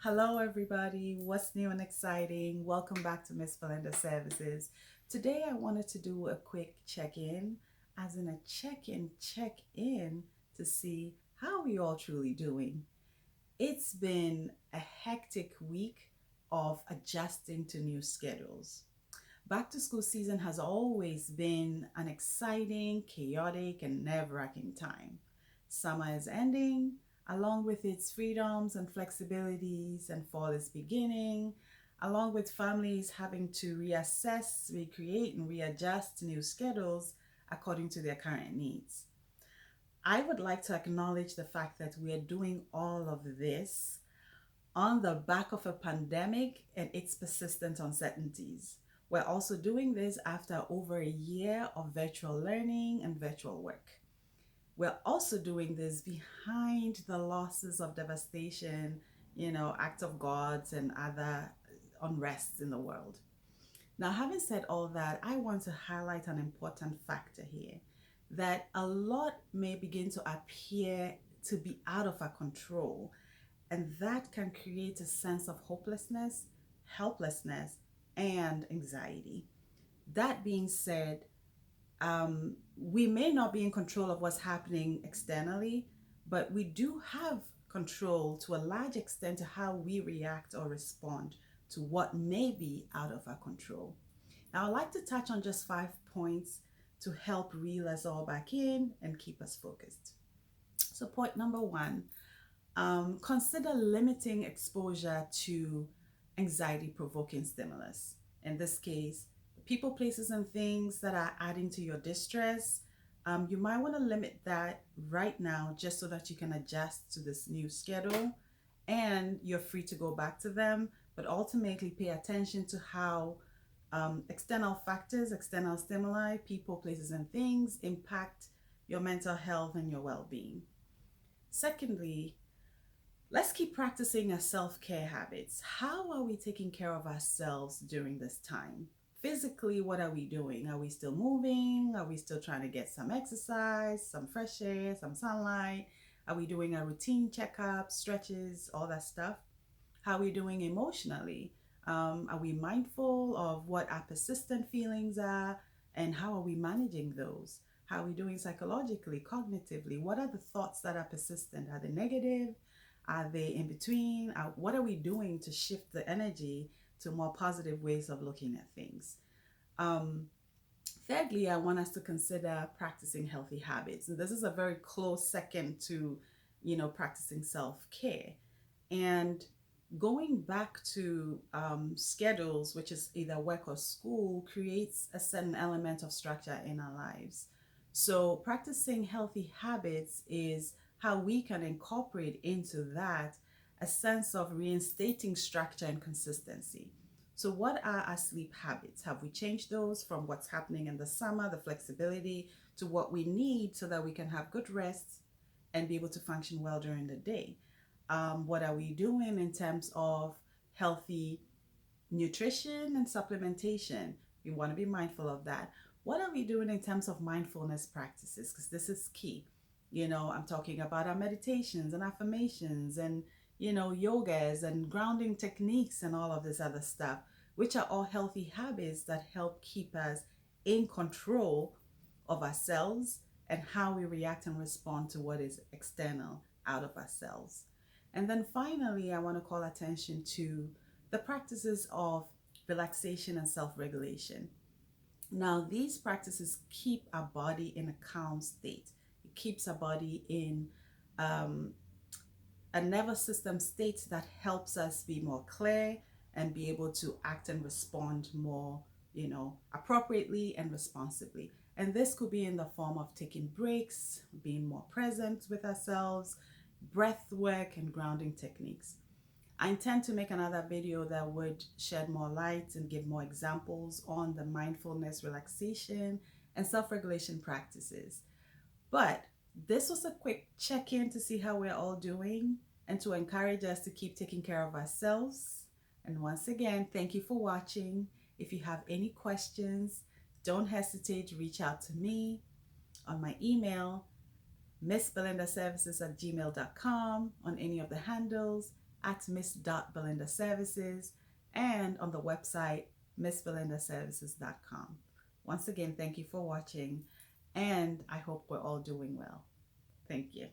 Hello, everybody. What's new and exciting? Welcome back to Miss Belinda Services. Today, I wanted to do a quick check in, as in a check in to see how we all truly doing. It's been a hectic week of adjusting to new schedules. Back to school season has always been an exciting, chaotic, and nerve wracking time. Summer is ending, along with its freedoms and flexibilities, and fall is beginning, along with families having to reassess, recreate, and readjust to new schedules according to their current needs. I would like to acknowledge the fact that we are doing all of this on the back of a pandemic and its persistent uncertainties. We're also doing this after over a year of virtual learning and virtual work. We're also doing this behind the losses of devastation, act of gods and other unrests in the world. Now, having said all that, I want to highlight an important factor here that a lot may begin to appear to be out of our control, and that can create a sense of hopelessness, helplessness, and anxiety. That being said, we may not be in control of what's happening externally, but we do have control to a large extent to how we react or respond to what may be out of our control. Now, I'd like to touch on just 5 points to help reel us all back in and keep us focused. So, point number one, consider limiting exposure to anxiety provoking stimulus. In this case, people, places, and things that are adding to your distress. You might want to limit that right now just so that you can adjust to this new schedule and you're free to go back to them. But ultimately, pay attention to how external factors, external stimuli, people, places, and things impact your mental health and your well being. Secondly, let's keep practicing our self care habits. How are we taking care of ourselves during this time? Physically, what are we doing? Are we still moving? Are we still trying to get some exercise, some fresh air, some sunlight? Are we doing a routine checkup, stretches, all that stuff? How are we doing emotionally? Are we mindful of what our persistent feelings are and how are we managing those? How are we doing psychologically, cognitively? What are the thoughts that are persistent? Are they negative? Are they in between? What are we doing to shift the energy to more positive ways of looking at things? Um, Thirdly, I want us to consider practicing healthy habits. And this is a very close second to, practicing self-care. And going back to schedules, which is either work or school, creates a certain element of structure in our lives. So, practicing healthy habits is how we can incorporate into that a sense of reinstating structure and consistency. So, what are our sleep habits? Have we changed those from what's happening in the summer, the flexibility, to what we need so that we can have good rest and be able to function well during the day? What are we doing in terms of healthy nutrition and supplementation? We want to be mindful of that. What are we doing in terms of mindfulness practices? Because this is key. I'm talking about our meditations and affirmations and, yogas and grounding techniques and all of this other stuff, which are all healthy habits that help keep us in control of ourselves and how we react and respond to what is external out of ourselves. And then finally, I want to call attention to the practices of relaxation and self regulation. Now, these practices keep our body in a calm state, it keeps our body in um, a nervous system state that helps us be more clear and be able to act and respond more, appropriately and responsibly. And this could be in the form of taking breaks, being more present with ourselves, breath work, and grounding techniques. I intend to make another video that would shed more light and give more examples on the mindfulness, relaxation, and self regulation practices. But this was a quick check in to see how we're all doing and to encourage us to keep taking care of ourselves. And once again, thank you for watching. If you have any questions, don't hesitate to reach out to me on my email, missbelindaservices@gmail.com, on any of the handles. at Miss Belinda Services and on the website missbelindaservices.com. Once again, thank you for watching, and I hope we're all doing well. Thank you.